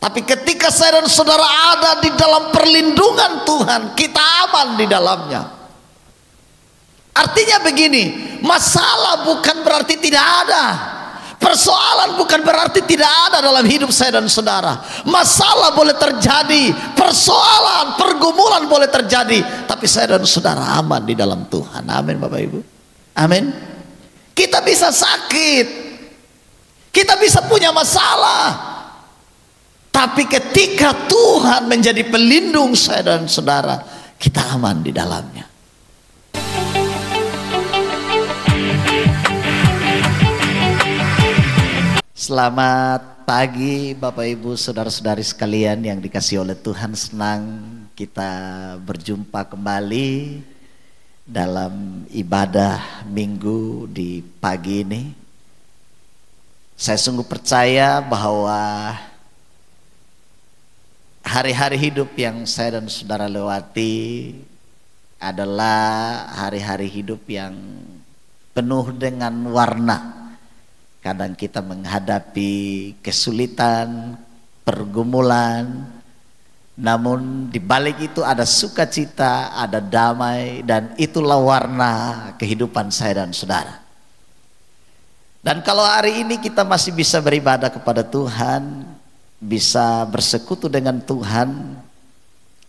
Tapi ketika saya dan saudara ada di dalam perlindungan Tuhan, kita aman di dalamnya. Artinya begini, masalah bukan berarti tidak ada. Persoalan bukan berarti tidak ada dalam hidup saya dan saudara. Masalah boleh terjadi, persoalan, pergumulan boleh terjadi, tapi saya dan saudara aman di dalam Tuhan. Amin Bapak Ibu. Amin. Kita bisa sakit, kita bisa punya masalah, tapi ketika Tuhan menjadi pelindung saya dan saudara, kita aman di dalamnya. Selamat pagi Bapak Ibu saudara-saudari sekalian yang dikasihi oleh Tuhan. Senang kita berjumpa kembali dalam ibadah minggu di pagi ini. Saya sungguh percaya bahwa hari-hari hidup yang saya dan saudara lewati adalah hari-hari hidup yang penuh dengan warna. Kadang kita menghadapi kesulitan, pergumulan, namun di balik itu ada sukacita, ada damai, dan itulah warna kehidupan saya dan saudara. Dan kalau hari ini kita masih bisa beribadah kepada Tuhan, bisa bersekutu dengan Tuhan,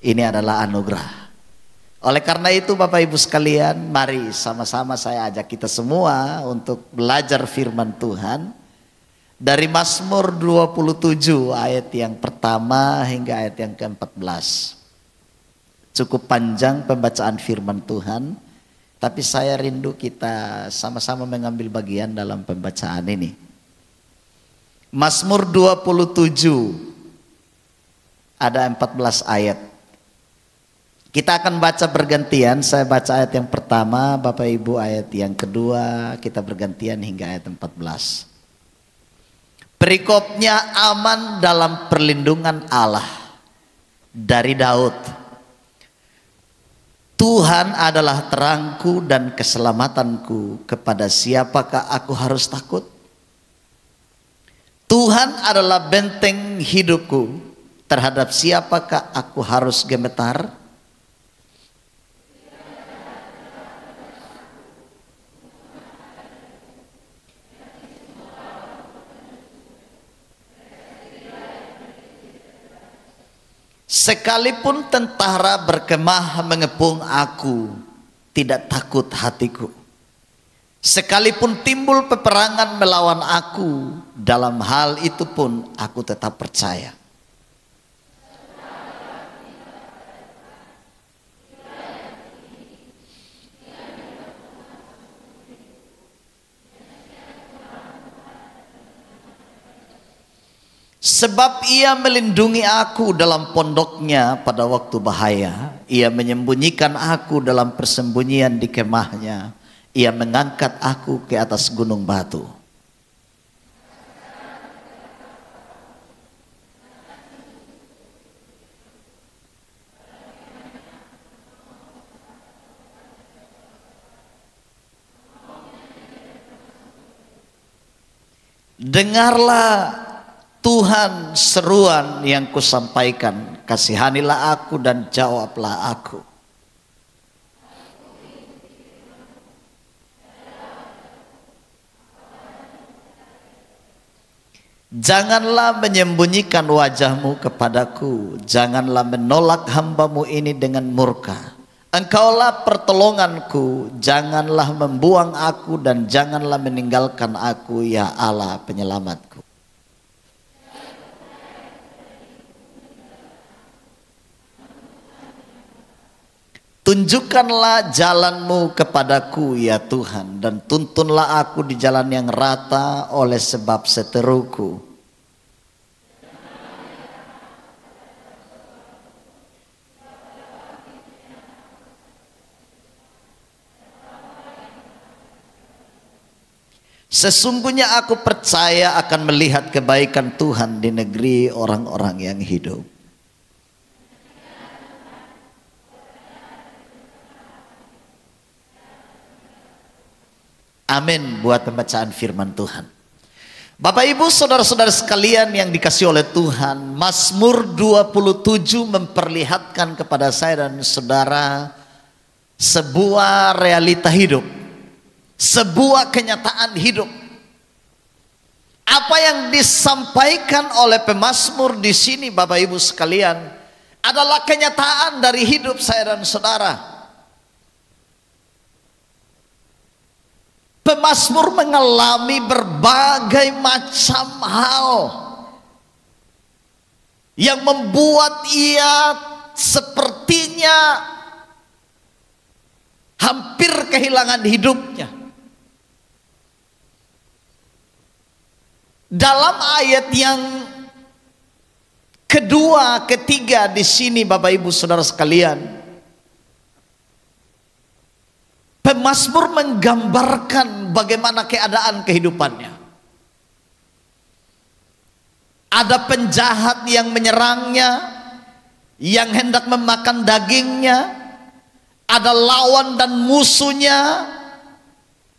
ini adalah anugerah. Oleh karena itu Bapak Ibu sekalian, mari sama-sama saya ajak kita semua untuk belajar firman Tuhan dari Mazmur 27 ayat yang pertama hingga ayat yang ke-14. Cukup panjang pembacaan firman Tuhan, tapi saya rindu kita sama-sama mengambil bagian dalam pembacaan ini. Mazmur 27 ada 14 ayat. Kita akan baca bergantian. Saya baca ayat yang pertama, Bapak Ibu ayat yang kedua, kita bergantian hingga ayat 14. Perikopnya aman dalam perlindungan Allah. Dari Daud. Tuhan adalah terangku dan keselamatanku, kepada siapakah aku harus takut? Tuhan adalah benteng hidupku, terhadap siapakah aku harus gemetar? Sekalipun tentara berkemah mengepung aku, tidak takut hatiku. Sekalipun timbul peperangan melawan aku, dalam hal itu pun aku tetap percaya. Sebab ia melindungi aku dalam pondoknya pada waktu bahaya. Ia menyembunyikan aku dalam persembunyian di kemahnya. Ia mengangkat aku ke atas gunung batu. Dengarlah Tuhan seruan yang kusampaikan, kasihanilah aku dan jawablah aku. Janganlah menyembunyikan wajahmu kepadaku, janganlah menolak hambamu ini dengan murka. Engkaulah pertolonganku, janganlah membuang aku dan janganlah meninggalkan aku, ya Allah penyelamatku. Tunjukkanlah jalanmu kepadaku ya Tuhan, dan tuntunlah aku di jalan yang rata oleh sebab seteruku. Sesungguhnya aku percaya akan melihat kebaikan Tuhan di negeri orang-orang yang hidup. Amin buat pembacaan firman Tuhan. Bapak Ibu saudara-saudara sekalian yang dikasihi oleh Tuhan, Mazmur 27 memperlihatkan kepada saya dan saudara sebuah realita hidup, sebuah kenyataan hidup. Apa yang disampaikan oleh pemazmur di sini Bapak Ibu sekalian adalah kenyataan dari hidup saya dan saudara. Pemazmur mengalami berbagai macam hal yang membuat ia sepertinya hampir kehilangan hidupnya. Dalam ayat yang kedua, ketiga di sini Bapak Ibu Saudara sekalian, pemazmur menggambarkan bagaimana keadaan kehidupannya. Ada penjahat yang menyerangnya, yang hendak memakan dagingnya. Ada lawan dan musuhnya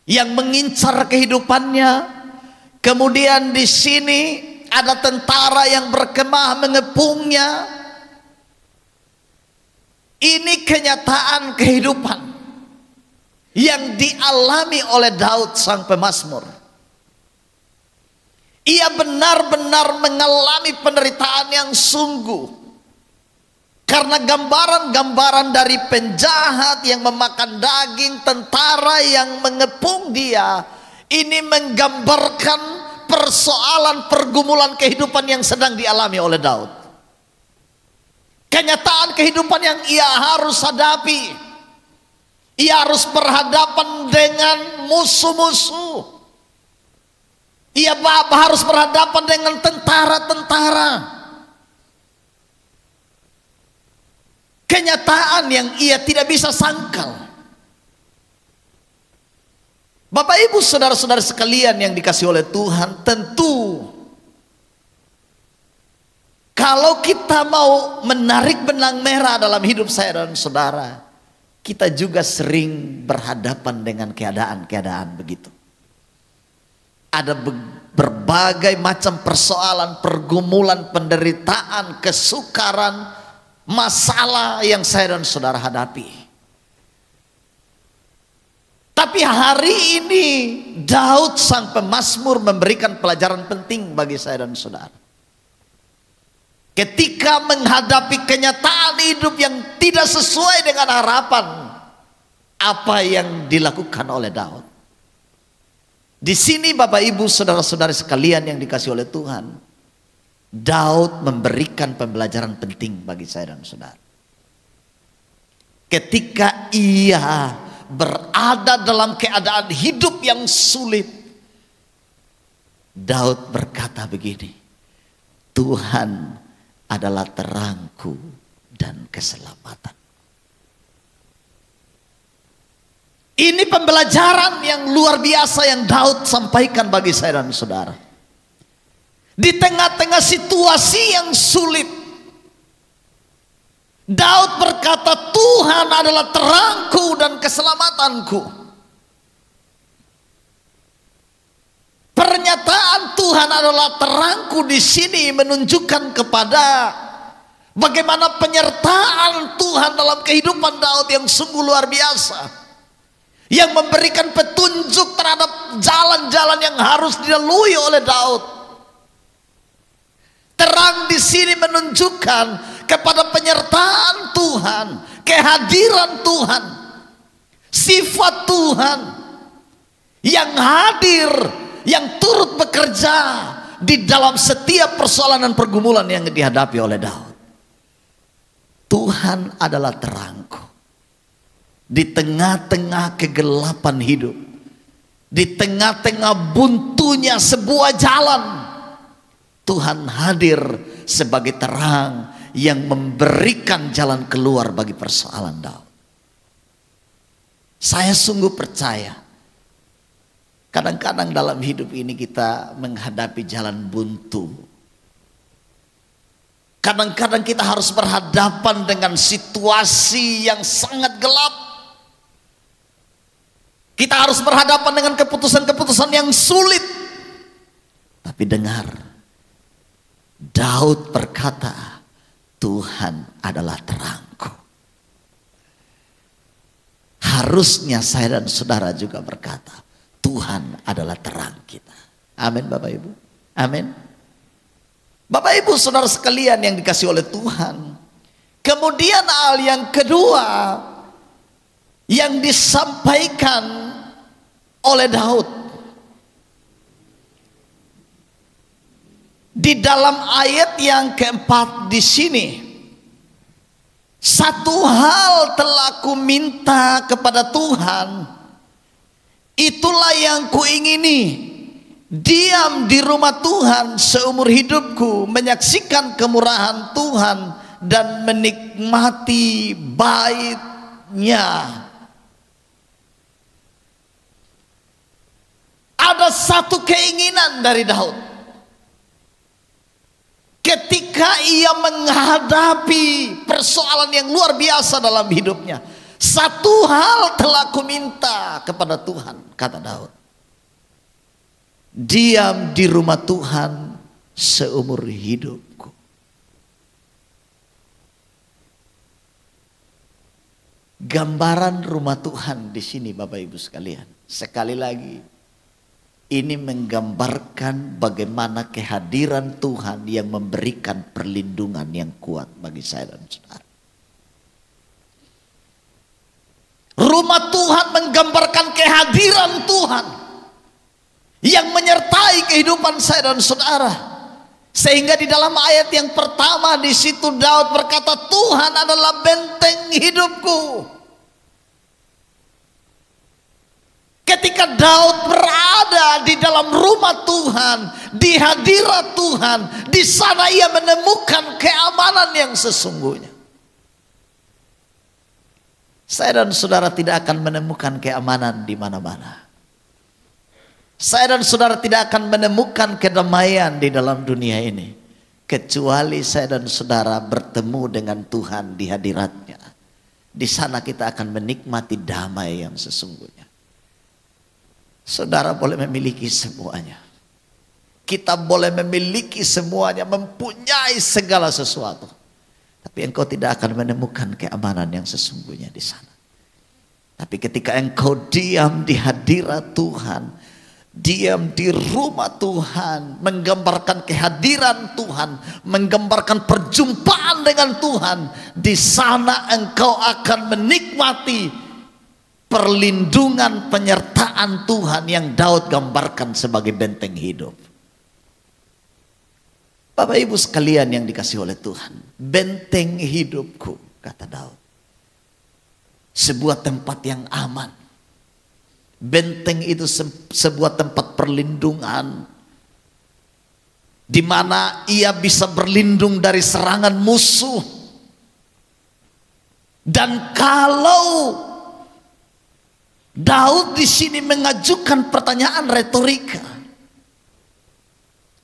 yang mengincar kehidupannya. Kemudian di sini ada tentara yang berkemah mengepungnya. Ini kenyataan kehidupan yang dialami oleh Daud sang pemazmur. Ia benar-benar mengalami penderitaan yang sungguh. Karena gambaran-gambaran dari penjahat yang memakan daging, tentara yang mengepung dia, ini menggambarkan persoalan pergumulan kehidupan yang sedang dialami oleh Daud. Kenyataan kehidupan yang ia harus hadapi. Ia harus berhadapan dengan musuh-musuh. Ia harus berhadapan dengan tentara-tentara. Kenyataan yang ia tidak bisa sangkal. Bapak Ibu saudara-saudara sekalian yang dikasihi oleh Tuhan, tentu kalau kita mau menarik benang merah dalam hidup saya dan saudara, kita juga sering berhadapan dengan keadaan-keadaan begitu. Ada berbagai macam persoalan, pergumulan, penderitaan, kesukaran, masalah yang saya dan saudara hadapi. Tapi hari ini Daud sang pemazmur memberikan pelajaran penting bagi saya dan saudara. Ketika menghadapi kenyataan hidup yang tidak sesuai dengan harapan, apa yang dilakukan oleh Daud? Di sini Bapak Ibu saudara-saudari sekalian yang dikasihi oleh Tuhan, Daud memberikan pembelajaran penting bagi saya dan saudara. Ketika ia berada dalam keadaan hidup yang sulit, Daud berkata begini, Tuhan adalah terangku dan keselamatan. Ini pembelajaran yang luar biasa yang Daud sampaikan bagi saya dan saudara. Di tengah-tengah situasi yang sulit, Daud berkata, Tuhan adalah terangku dan keselamatanku. Pernyataan Tuhan adalah terangku di sini menunjukkan kepada bagaimana penyertaan Tuhan dalam kehidupan Daud yang sungguh luar biasa, yang memberikan petunjuk terhadap jalan-jalan yang harus dilalui oleh Daud. Terang di sini menunjukkan kepada penyertaan Tuhan, kehadiran Tuhan, sifat Tuhan yang hadir, yang turut bekerja di dalam setiap persoalan dan pergumulan yang dihadapi oleh Daud. Tuhan adalah terangku. Di tengah-tengah kegelapan hidup, di tengah-tengah buntunya sebuah jalan, Tuhan hadir sebagai terang yang memberikan jalan keluar bagi persoalan Daud. Saya sungguh percaya, kadang-kadang dalam hidup ini kita menghadapi jalan buntu. Kadang-kadang kita harus berhadapan dengan situasi yang sangat gelap. Kita harus berhadapan dengan keputusan-keputusan yang sulit. Tapi dengar, Daud berkata, Tuhan adalah terangku. Harusnya saya dan saudara juga berkata, Tuhan adalah terang kita. Amin Bapak Ibu. Amin. Bapak Ibu saudara sekalian yang dikasih oleh Tuhan. Kemudian hal yang kedua yang disampaikan oleh Daud di dalam ayat yang keempat di sini, satu hal telah ku minta kepada Tuhan, itulah yang kuingini, diam di rumah Tuhan seumur hidupku, menyaksikan kemurahan Tuhan dan menikmati bait-Nya. Ada satu keinginan dari Daud ketika ia menghadapi persoalan yang luar biasa dalam hidupnya. Satu hal telah ku minta kepada Tuhan, kata Daud, diam di rumah Tuhan seumur hidupku. Gambaran rumah Tuhan di sini Bapak Ibu sekalian, sekali lagi ini menggambarkan bagaimana kehadiran Tuhan yang memberikan perlindungan yang kuat bagi saya dan saudara. Rumah Tuhan menggambarkan kehadiran Tuhan yang menyertai kehidupan saya dan saudara. Sehingga di dalam ayat yang pertama di situ Daud berkata, Tuhan adalah benteng hidupku. Ketika Daud berada di dalam rumah Tuhan, di hadirat Tuhan, di sana ia menemukan keamanan yang sesungguhnya. Saya dan saudara tidak akan menemukan keamanan di mana-mana. Saya dan saudara tidak akan menemukan kedamaian di dalam dunia ini, kecuali saya dan saudara bertemu dengan Tuhan di hadiratnya. Di sana kita akan menikmati damai yang sesungguhnya. Saudara boleh memiliki semuanya. Kita boleh memiliki semuanya, mempunyai segala sesuatu. Tapi engkau tidak akan menemukan keamanan yang sesungguhnya di sana. Tapi ketika engkau diam di hadirat Tuhan, diam di rumah Tuhan, menggambarkan kehadiran Tuhan, menggambarkan perjumpaan dengan Tuhan, di sana engkau akan menikmati perlindungan penyertaan Tuhan yang Daud gambarkan sebagai benteng hidup. Bapak Ibu sekalian yang dikasih oleh Tuhan, benteng hidupku, kata Daud, sebuah tempat yang aman. Benteng itu sebuah tempat perlindungan di mana ia bisa berlindung dari serangan musuh. Dan kalau Daud di sini mengajukan pertanyaan retorika,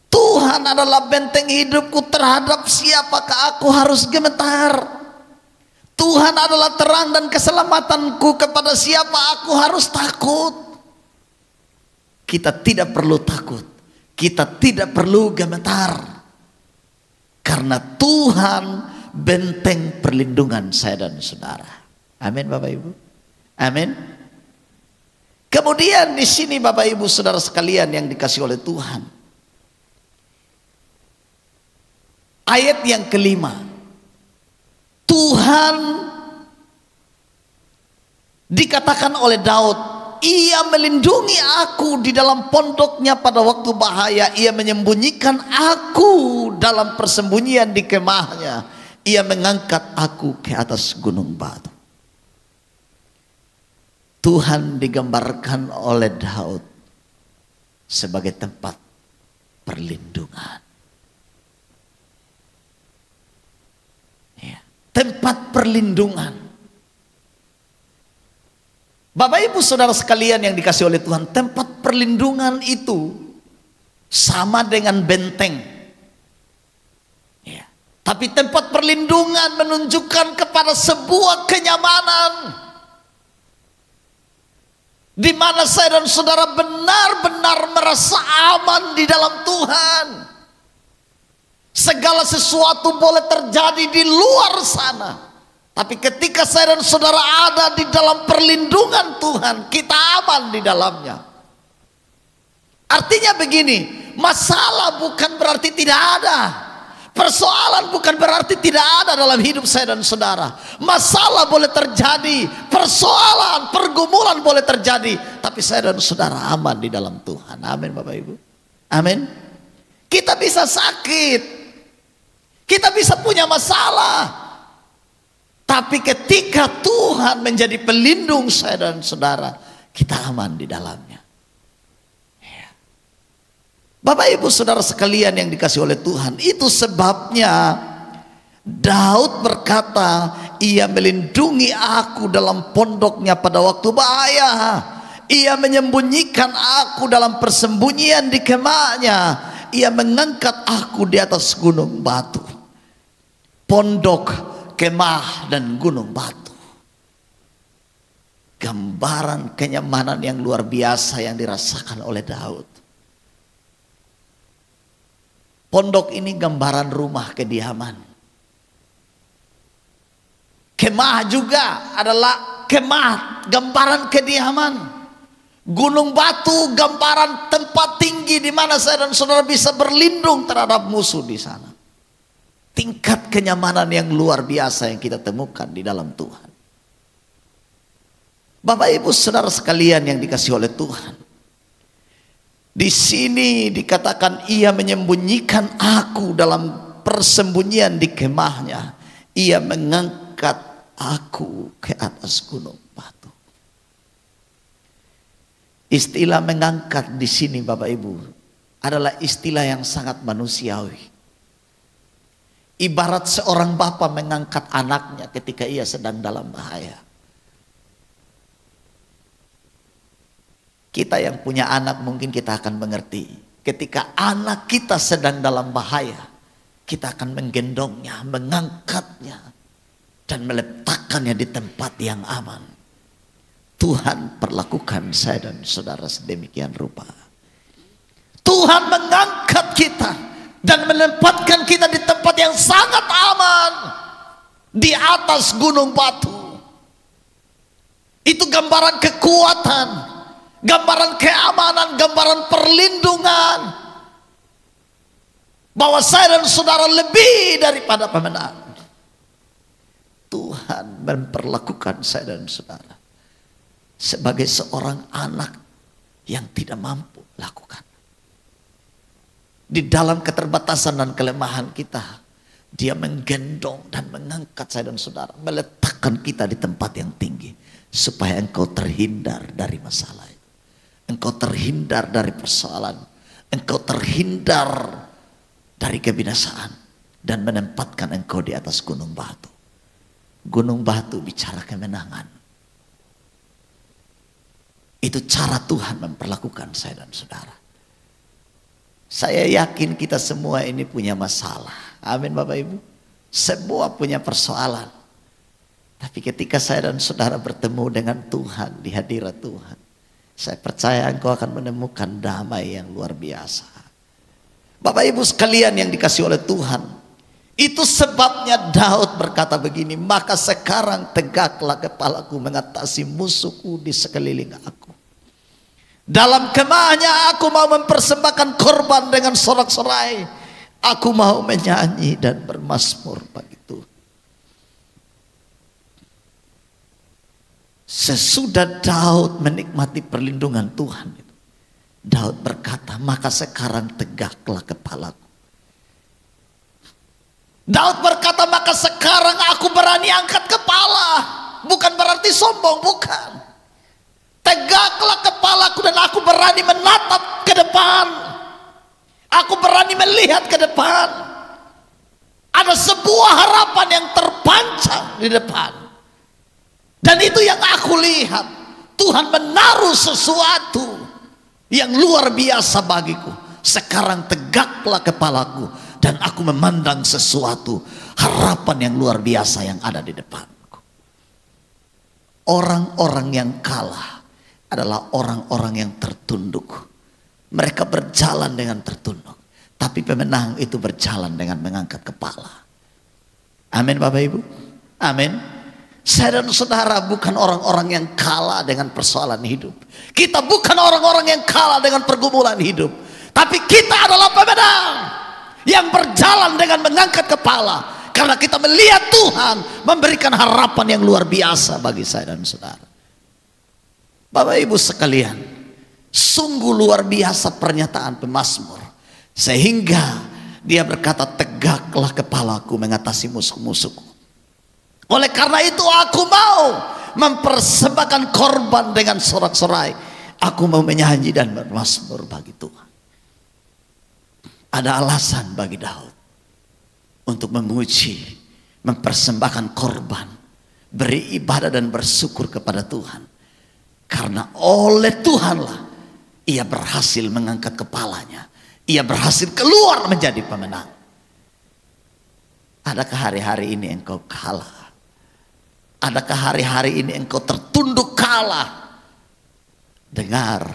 Tuhan adalah benteng hidupku, terhadap siapakah aku harus gemetar? Tuhan adalah terang dan keselamatanku, kepada siapa aku harus takut? Kita tidak perlu takut, kita tidak perlu gemetar, karena Tuhan benteng perlindungan saya dan saudara. Amin Bapak Ibu. Amin. Kemudian di sini Bapak Ibu saudara sekalian yang dikasih oleh Tuhan, ayat yang kelima, Tuhan dikatakan oleh Daud, ia melindungi aku di dalam pondoknya pada waktu bahaya, ia menyembunyikan aku dalam persembunyian di kemahnya, ia mengangkat aku ke atas gunung batu. Tuhan digambarkan oleh Daud sebagai tempat perlindungan. Ya, tempat perlindungan. Bapak Ibu saudara sekalian yang dikasih oleh Tuhan, tempat perlindungan itu sama dengan benteng. Ya, tapi tempat perlindungan menunjukkan kepada sebuah kenyamanan. di mana saya dan saudara benar-benar merasa aman di dalam Tuhan. Segala sesuatu boleh terjadi di luar sana, tapi ketika saya dan saudara ada di dalam perlindungan Tuhan, kita aman di dalamnya. Artinya begini, masalah bukan berarti tidak ada, persoalan bukan berarti tidak ada dalam hidup saya dan saudara. Masalah boleh terjadi, persoalan, pergumulan boleh terjadi, tapi saya dan saudara aman di dalam Tuhan. Amin Bapak Ibu. Amin. Kita bisa sakit, kita bisa punya masalah, tapi ketika Tuhan menjadi pelindung saya dan saudara, kita aman di dalamnya. Bapak Ibu Saudara sekalian yang dikasih oleh Tuhan, itu sebabnya Daud berkata, ia melindungi aku dalam pondoknya pada waktu bahaya, ia menyembunyikan aku dalam persembunyian di kemahnya, ia mengangkat aku di atas gunung batu. Pondok, kemah, dan gunung batu, gambaran kenyamanan yang luar biasa yang dirasakan oleh Daud. Pondok ini gambaran rumah kediaman. Kemah juga adalah kemah, gambaran kediaman. Gunung batu gambaran tempat tinggi di mana saya dan saudara bisa berlindung terhadap musuh di sana. Tingkat kenyamanan yang luar biasa yang kita temukan di dalam Tuhan. Bapak Ibu Saudara sekalian yang dikasih oleh Tuhan, di sini dikatakan ia menyembunyikan aku dalam persembunyian di kemahnya, ia mengangkat aku ke atas gunung batu. Istilah mengangkat di sini Bapak Ibu adalah istilah yang sangat manusiawi. Ibarat seorang bapa mengangkat anaknya ketika ia sedang dalam bahaya. Kita yang punya anak mungkin kita akan mengerti. Ketika anak kita sedang dalam bahaya, kita akan menggendongnya, mengangkatnya, dan meletakkannya di tempat yang aman. Tuhan perlakukan saya dan saudara sedemikian rupa. Tuhan mengangkat kita dan menempatkan kita di tempat yang sangat aman, di atas gunung batu. Itu gambaran kekuatan, gambaran keamanan, gambaran perlindungan, bahwa saya dan saudara lebih daripada pemenang. Tuhan memperlakukan saya dan saudara sebagai seorang anak yang tidak mampu lakukan. Di dalam keterbatasan dan kelemahan kita, Dia menggendong dan mengangkat saya dan saudara, meletakkan kita di tempat yang tinggi, supaya engkau terhindar dari masalah itu. Engkau terhindar dari persoalan, engkau terhindar dari kebinasaan, dan menempatkan engkau di atas gunung batu. Gunung batu bicara kemenangan. Itu cara Tuhan memperlakukan saya dan saudara. Saya yakin kita semua ini punya masalah. Amin Bapak Ibu. Semua punya persoalan. Tapi ketika saya dan saudara bertemu dengan Tuhan di hadirat Tuhan, saya percaya engkau akan menemukan damai yang luar biasa. Bapak Ibu sekalian yang dikasih oleh Tuhan, itu sebabnya Daud berkata begini, maka sekarang tegaklah kepalaku mengatasi musuhku di sekeliling aku. Dalam kemahnya aku mau mempersembahkan korban dengan sorak-sorai. Aku mau menyanyi dan bermazmur bagi Tuhan. Sesudah Daud menikmati perlindungan Tuhan, Daud berkata, maka sekarang tegaklah kepalaku. Daud berkata, maka sekarang aku berani angkat kepala. Bukan berarti sombong, bukan. Tegaklah kepalaku dan aku berani menatap ke depan. Aku berani melihat ke depan. Ada sebuah harapan yang terpancar di depan. Dan itu yang aku lihat. Tuhan menaruh sesuatu yang luar biasa bagiku. Sekarang tegaklah kepalaku dan aku memandang sesuatu, harapan yang luar biasa yang ada di depanku. Orang-orang yang kalah adalah orang-orang yang tertunduk. Mereka berjalan dengan tertunduk. Tapi pemenang itu berjalan dengan mengangkat kepala. Amin Bapak Ibu. Amin. Saya dan saudara bukan orang-orang yang kalah dengan persoalan hidup. Kita bukan orang-orang yang kalah dengan pergumulan hidup. Tapi kita adalah pemenang yang berjalan dengan mengangkat kepala. Karena kita melihat Tuhan memberikan harapan yang luar biasa bagi saya dan saudara. Bapak Ibu sekalian, sungguh luar biasa pernyataan pemazmur. Sehingga dia berkata, tegaklah kepalaku mengatasi musuh-musuhku. Oleh karena itu aku mau mempersembahkan korban dengan sorak-sorai. Aku mau menyanyi dan bermazmur bagi Tuhan. Ada alasan bagi Daud untuk memuji, mempersembahkan korban, beri ibadah dan bersyukur kepada Tuhan. Karena oleh Tuhanlah ia berhasil mengangkat kepalanya. Ia berhasil keluar menjadi pemenang. Adakah hari-hari ini engkau kalah? Adakah hari-hari ini engkau tertunduk kalah? Dengar,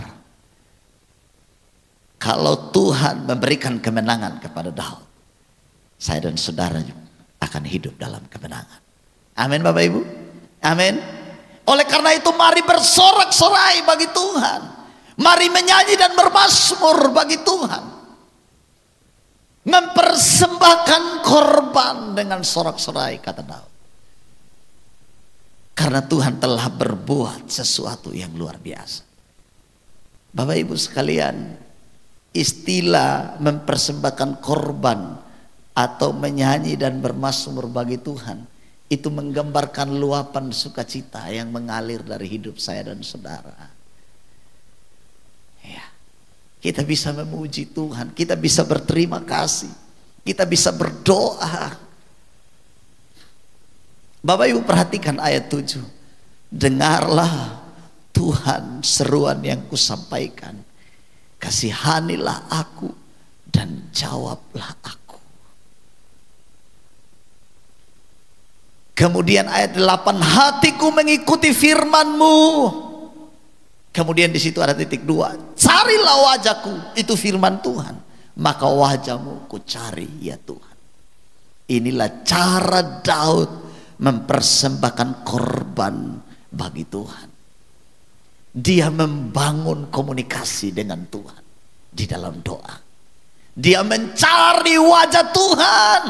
kalau Tuhan memberikan kemenangan kepada Daud, saya dan saudara akan hidup dalam kemenangan. Amin Bapak Ibu. Amin. Oleh karena itu mari bersorak-sorai bagi Tuhan. Mari menyanyi dan bermazmur bagi Tuhan. Mempersembahkan korban dengan sorak-sorai, kata Daud. Karena Tuhan telah berbuat sesuatu yang luar biasa. Bapak Ibu sekalian, istilah mempersembahkan korban atau menyanyi dan bermazmur bagi Tuhan itu menggambarkan luapan sukacita yang mengalir dari hidup saya dan saudara. Ya, kita bisa memuji Tuhan, kita bisa berterima kasih, kita bisa berdoa. Bapak Ibu perhatikan ayat 7. Dengarlah Tuhan seruan yang kusampaikan, kasihanilah aku dan jawablah aku. Kemudian ayat 8, hatiku mengikuti firman-Mu. Kemudian di situ ada titik 2, carilah wajahku, itu firman Tuhan, maka wajah-Mu ku cari ya Tuhan. Inilah cara Daud mempersembahkan korban bagi Tuhan. Dia membangun komunikasi dengan Tuhan di dalam doa. Dia mencari wajah Tuhan.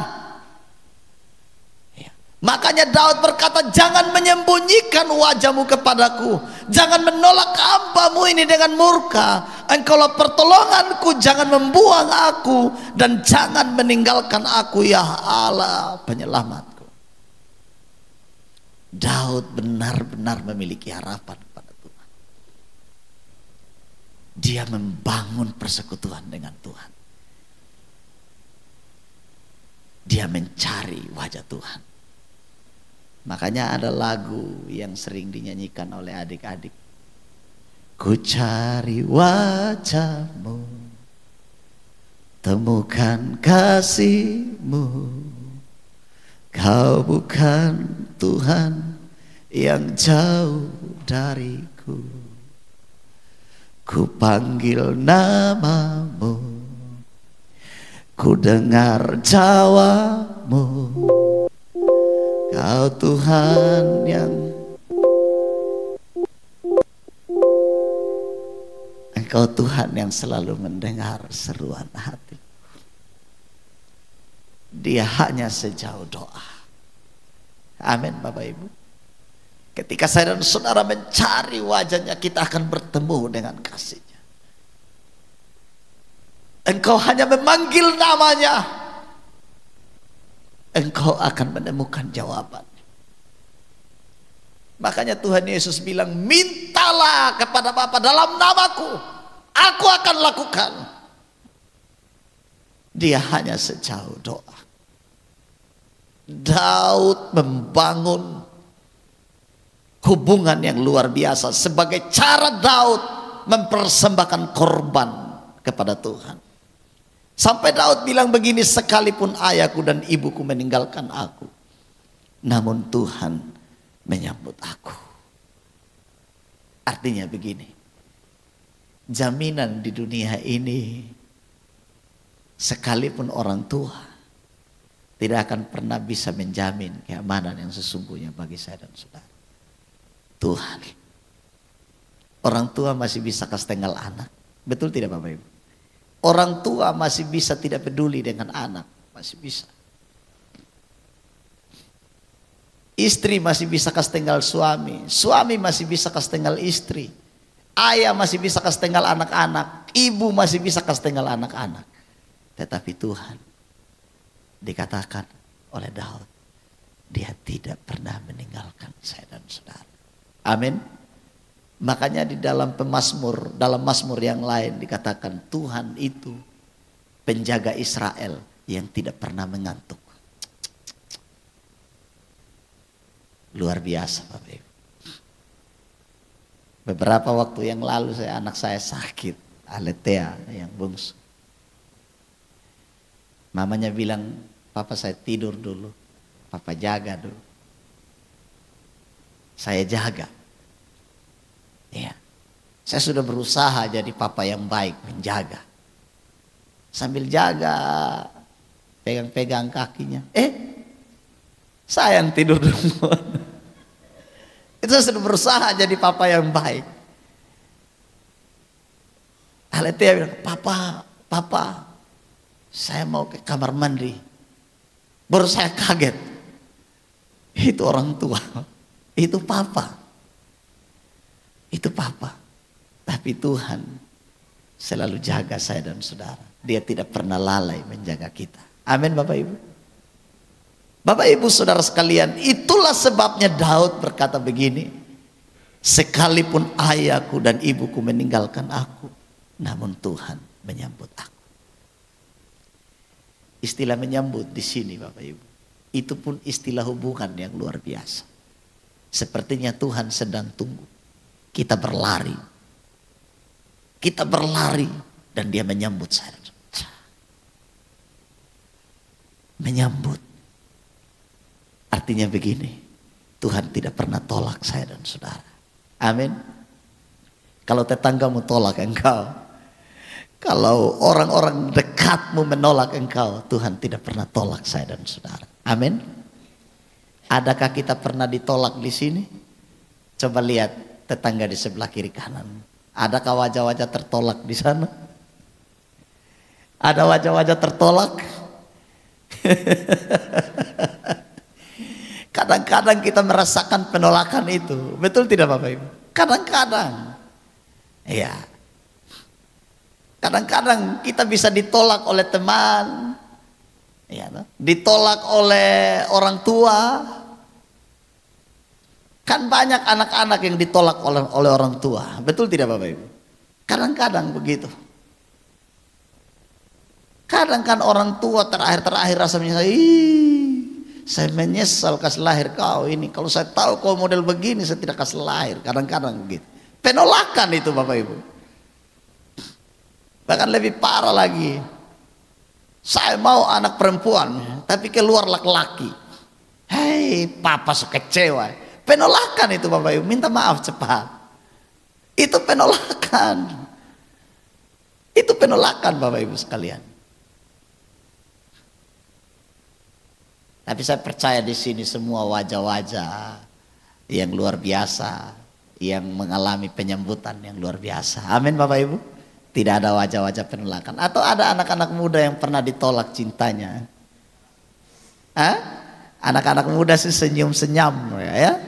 Makanya Daud berkata, jangan menyembunyikan wajah-Mu kepadaku, jangan menolak hamba-Mu ini dengan murka. Engkaulah pertolonganku, jangan membuang aku, dan jangan meninggalkan aku ya Allah penyelamatku. Daud benar-benar memiliki harapan kepada Tuhan. Dia membangun persekutuan dengan Tuhan. Dia mencari wajah Tuhan. Makanya ada lagu yang sering dinyanyikan oleh adik-adik. Ku cari wajah-Mu, temukan kasih-Mu. Kau bukan Tuhan yang jauh dariku. Ku panggil nama-Mu, ku dengar jawab-Mu. Kau Tuhan yang Engkau Tuhan yang selalu mendengar seruan hati. Dia hanya sejauh doa. Amin Bapak Ibu. Ketika saya dan saudara mencari wajahnya, kita akan bertemu dengan kasih-Nya. Engkau hanya memanggil namanya, engkau akan menemukan jawaban. Makanya Tuhan Yesus bilang, mintalah kepada Bapa dalam namaku, aku akan lakukan. Dia hanya sejauh doa. Daud membangun hubungan yang luar biasa sebagai cara Daud mempersembahkan korban kepada Tuhan. Sampai Daud bilang begini, sekalipun ayahku dan ibuku meninggalkan aku, namun Tuhan menyambut aku. Artinya begini, jaminan di dunia ini, sekalipun orang tua tidak akan pernah bisa menjamin keamanan yang sesungguhnya bagi saya dan saudara. Tuhan. Orang tua masih bisa kasih tinggal anak. Betul tidak Bapak Ibu? Orang tua masih bisa tidak peduli dengan anak. Masih bisa. Istri masih bisa kasih tinggal suami. Suami masih bisa kasih tinggal istri. Ayah masih bisa kasih tinggal anak-anak. Ibu masih bisa kasih tinggal anak-anak. Tetapi Tuhan, dikatakan oleh Daud, dia tidak pernah meninggalkan saya dan saudara. Amin. Makanya di dalam pemazmur, dalam mazmur yang lain dikatakan Tuhan itu penjaga Israel yang tidak pernah mengantuk. Luar biasa Bapak Ibu. Beberapa waktu yang lalu anak saya sakit, Aletea yang bungsu. Mamanya bilang, papa saya tidur dulu, papa jaga dulu. Saya jaga. Ya, saya sudah berusaha jadi papa yang baik, menjaga. Sambil jaga, pegang-pegang kakinya. Saya yang tidur dulu. Itu saya sudah berusaha jadi papa yang baik. Aletea bilang, papa, saya mau ke kamar mandi. Baru saya kaget. Itu orang tua. Itu papa. Itu papa. Tapi Tuhan selalu jaga saya dan saudara. Dia tidak pernah lalai menjaga kita. Amin Bapak Ibu. Bapak Ibu saudara sekalian, itulah sebabnya Daud berkata begini. Sekalipun ayahku dan ibuku meninggalkan aku, namun Tuhan menyambut aku. Istilah menyambut di sini Bapak Ibu, itu pun istilah hubungan yang luar biasa. Sepertinya Tuhan sedang tunggu kita berlari. Kita berlari dan dia menyambut saya. Menyambut. Artinya begini, Tuhan tidak pernah tolak saya dan saudara. Amin. Kalau tetanggamu tolak engkau, kalau orang-orang dekatmu menolak engkau, Tuhan tidak pernah tolak saya dan saudara. Amin. Adakah kita pernah ditolak di sini? Coba lihat tetangga di sebelah kiri kanan. Adakah wajah-wajah tertolak di sana? Ada wajah-wajah tertolak? Kadang-kadang kita merasakan penolakan itu. Betul tidak Bapak Ibu? Kadang-kadang. Iya. Kadang-kadang kita bisa ditolak oleh teman. Ya, ditolak oleh orang tua. Kan banyak anak-anak yang ditolak oleh orang tua. Betul tidak Bapak Ibu? Kadang-kadang begitu. Kadang kan orang tua terakhir rasa menyesal. Saya menyesal kasih lahir kau ini. Kalau saya tahu kau model begini, saya tidak kasih lahir. Kadang-kadang begitu. Penolakan itu Bapak Ibu. Bahkan lebih parah lagi. Saya mau anak perempuan, tapi keluar laki-laki. Hei, papa kecewa. Penolakan itu Bapak Ibu. Minta maaf cepat. Itu penolakan. Itu penolakan Bapak Ibu sekalian. Tapi saya percaya di sini semua wajah-wajah yang luar biasa, yang mengalami penyambutan yang luar biasa. Amin Bapak Ibu. Tidak ada wajah-wajah penolakan. Atau ada anak-anak muda yang pernah ditolak cintanya? Anak-anak muda sih senyum-senyum ya.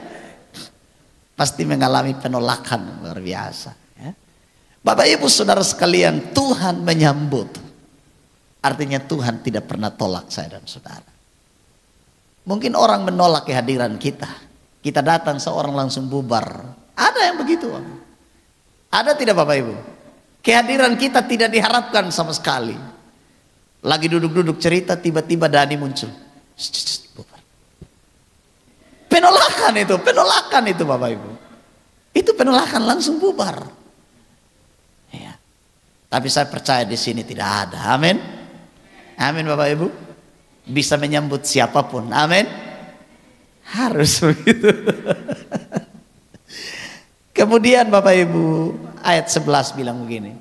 Pasti mengalami penolakan luar biasa. Ya. Bapak Ibu saudara sekalian, Tuhan menyambut. Artinya Tuhan tidak pernah tolak saya dan saudara. Mungkin orang menolak kehadiran kita. Kita datang seorang langsung bubar. Ada yang begitu. Ada tidak Bapak Ibu? Kehadiran kita tidak diharapkan sama sekali. Lagi duduk-duduk cerita, tiba-tiba Dani muncul. Bubar. Penolakan itu Bapak Ibu. Itu penolakan langsung bubar. Ya. Tapi saya percaya di sini tidak ada. Amin. Amin Bapak Ibu. Bisa menyambut siapapun. Amin. Harus begitu. Kemudian Bapak Ibu, ayat 11 bilang begini.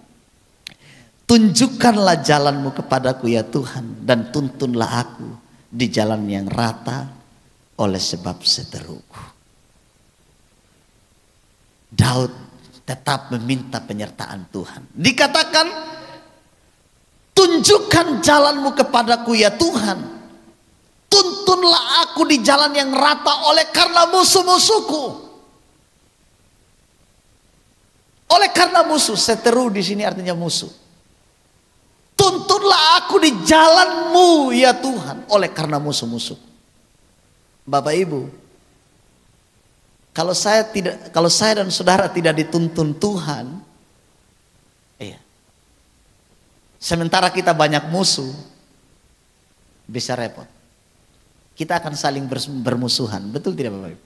Tunjukkanlah jalanmu kepadaku ya Tuhan, dan tuntunlah aku di jalan yang rata oleh sebab seteruku. Daud tetap meminta penyertaan Tuhan. Dikatakan, tunjukkan jalanmu kepadaku ya Tuhan, tuntunlah aku di jalan yang rata oleh karena musuh-musuhku. Oleh karena musuh, seteru di sini artinya musuh. Tuntunlah aku di jalanmu ya Tuhan, oleh karena musuh-musuh. Bapak Ibu, kalau saya dan saudara tidak dituntun Tuhan, sementara kita banyak musuh, bisa repot. Kita akan saling bermusuhan, betul tidak Bapak Ibu?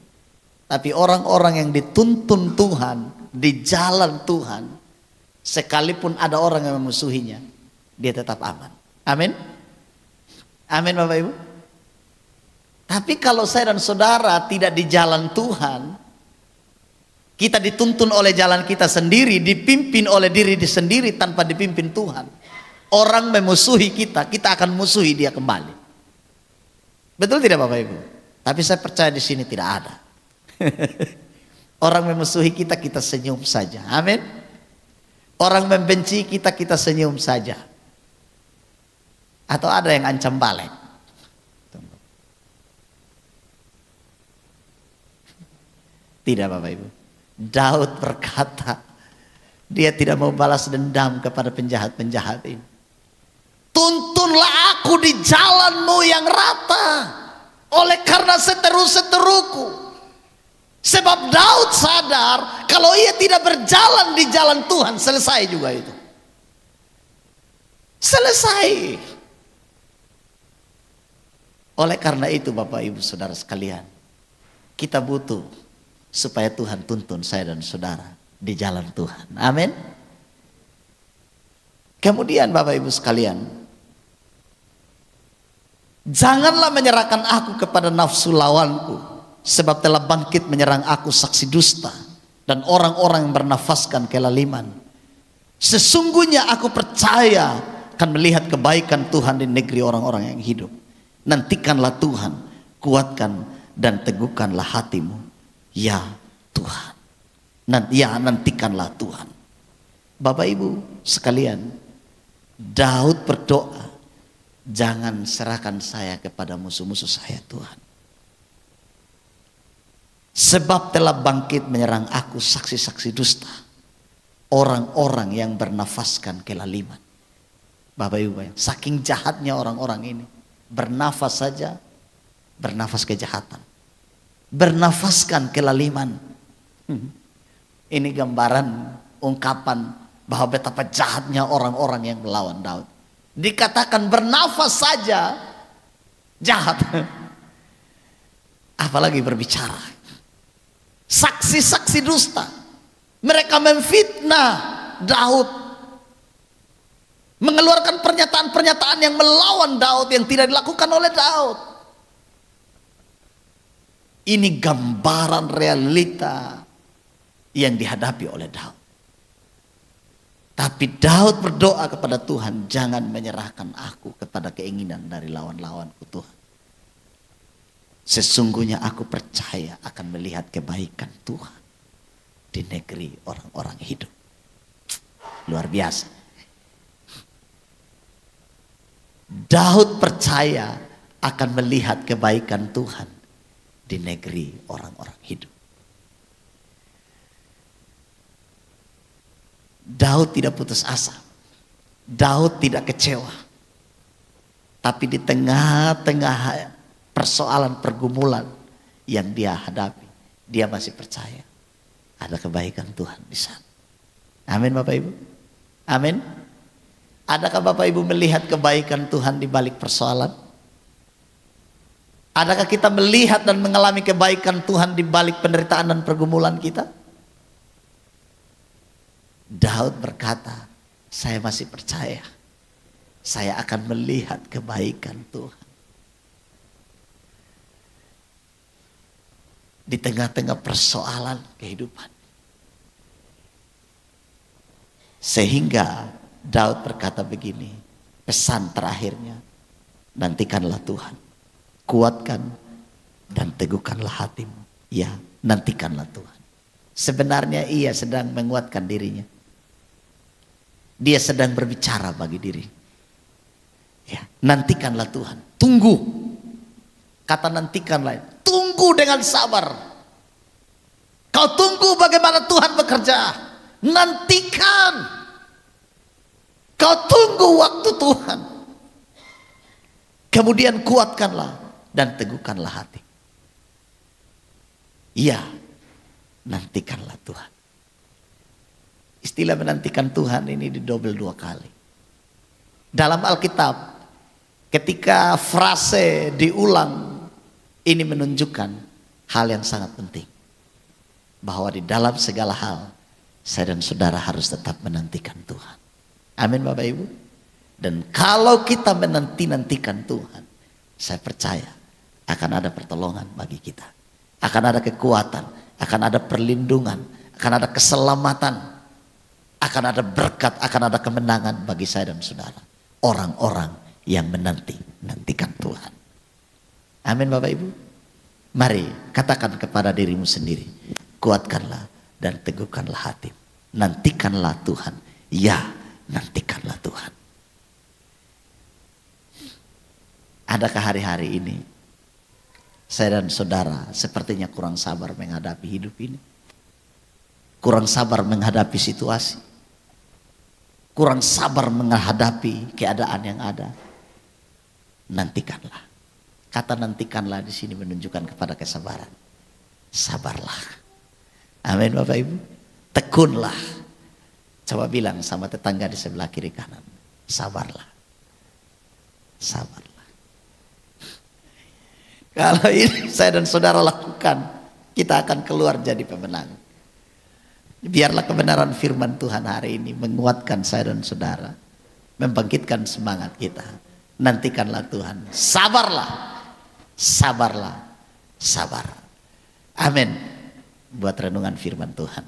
Tapi orang-orang yang dituntun Tuhan, di jalan Tuhan, sekalipun ada orang yang memusuhinya, dia tetap aman. Amin. Amin Bapak Ibu. Tapi kalau saya dan saudara tidak di jalan Tuhan, kita dituntun oleh jalan kita sendiri, dipimpin oleh diri sendiri tanpa dipimpin Tuhan, orang memusuhi kita, kita akan musuhi dia kembali. Betul tidak Bapak Ibu? Tapi saya percaya di sini tidak ada. Orang memusuhi kita, kita senyum saja. Amin. Orang membenci kita, kita senyum saja. Atau ada yang ancam balik. Tidak Bapak Ibu. Daud berkata, dia tidak mau balas dendam kepada penjahat-penjahat ini. Tuntunlah aku di jalanmu yang rata, oleh karena seteru-seteruku. Sebab Daud sadar kalau ia tidak berjalan di jalan Tuhan, selesai juga itu. Selesai. Oleh karena itu Bapak Ibu Saudara sekalian, kita butuh supaya Tuhan tuntun saya dan saudara di jalan Tuhan. Amin. Kemudian Bapak Ibu sekalian, janganlah menyerahkan aku kepada nafsu lawanku, sebab telah bangkit menyerang aku saksi dusta dan orang-orang yang bernafaskan kelaliman. Sesungguhnya aku percaya akan melihat kebaikan Tuhan di negeri orang-orang yang hidup. Nantikanlah Tuhan, kuatkan dan teguhkanlah hatimu, ya Tuhan. Nantikanlah Tuhan. Bapak Ibu sekalian, Daud berdoa, jangan serahkan saya kepada musuh-musuh saya Tuhan. Sebab telah bangkit menyerang aku saksi-saksi dusta, orang-orang yang bernafaskan kelaliman. Bapak Ibu, saking jahatnya orang-orang ini, bernafas saja, bernafas kejahatan, bernafaskan kelaliman. Ini gambaran, ungkapan bahwa betapa jahatnya orang-orang yang melawan Daud. Dikatakan bernafas saja jahat, apalagi berbicara. Saksi-saksi dusta, mereka memfitnah Daud, mengeluarkan pernyataan-pernyataan yang melawan Daud yang tidak dilakukan oleh Daud. Ini gambaran realita yang dihadapi oleh Daud. Tapi Daud berdoa kepada Tuhan, jangan menyerahkan aku kepada keinginan dari lawan-lawanku Tuhan. Sesungguhnya aku percaya akan melihat kebaikan Tuhan di negeri orang-orang hidup. Luar biasa. Daud percaya akan melihat kebaikan Tuhan di negeri orang-orang hidup. Daud tidak putus asa. Daud tidak kecewa. Tapi di tengah-tengah persoalan pergumulan yang dia hadapi, dia masih percaya ada kebaikan Tuhan di sana. Amin Bapak Ibu. Amin. Adakah Bapak Ibu melihat kebaikan Tuhan di balik persoalan? Adakah kita melihat dan mengalami kebaikan Tuhan di balik penderitaan dan pergumulan kita? Daud berkata, saya masih percaya, saya akan melihat kebaikan Tuhan di tengah-tengah persoalan kehidupan. Sehingga Daud berkata begini, pesan terakhirnya, nantikanlah Tuhan, kuatkan dan teguhkanlah hatimu. Ya, nantikanlah Tuhan. Sebenarnya ia sedang menguatkan dirinya. Dia sedang berbicara bagi diri. Ya, nantikanlah Tuhan. Tunggu. Kata nantikanlah, tunggu dengan sabar. Kau tunggu bagaimana Tuhan bekerja. Nantikan. Kau tunggu waktu Tuhan. Kemudian kuatkanlah dan teguhkanlah hati. Iya, nantikanlah Tuhan. Istilah menantikan Tuhan ini didobel 2 kali. Dalam Alkitab, ketika frase diulang, ini menunjukkan hal yang sangat penting. Bahwa di dalam segala hal, saya dan saudara harus tetap menantikan Tuhan. Amin Bapak Ibu. Dan kalau kita menanti-nantikan Tuhan, saya percaya akan ada pertolongan bagi kita. Akan ada kekuatan, akan ada perlindungan, akan ada keselamatan, akan ada berkat, akan ada kemenangan bagi saya dan saudara. Orang-orang yang menanti-nantikan Tuhan. Amin Bapak Ibu. Mari katakan kepada dirimu sendiri, kuatkanlah dan teguhkanlah hati. Nantikanlah Tuhan. Ya, nantikanlah Tuhan. Adakah hari-hari ini saya dan saudara sepertinya kurang sabar menghadapi hidup ini? Kurang sabar menghadapi situasi. Kurang sabar menghadapi keadaan yang ada. Nantikanlah. Kata nantikanlah di sini menunjukkan kepada kesabaran. Sabarlah. Amin Bapak Ibu. Tekunlah. Coba bilang sama tetangga di sebelah kiri kanan. Sabarlah. Sabarlah. Kalau ini saya dan saudara lakukan, kita akan keluar jadi pemenang. Biarlah kebenaran firman Tuhan hari ini menguatkan saya dan saudara, membangkitkan semangat kita. Nantikanlah Tuhan. Sabarlah. Sabarlah. Sabar. Amin. Buat renungan firman Tuhan.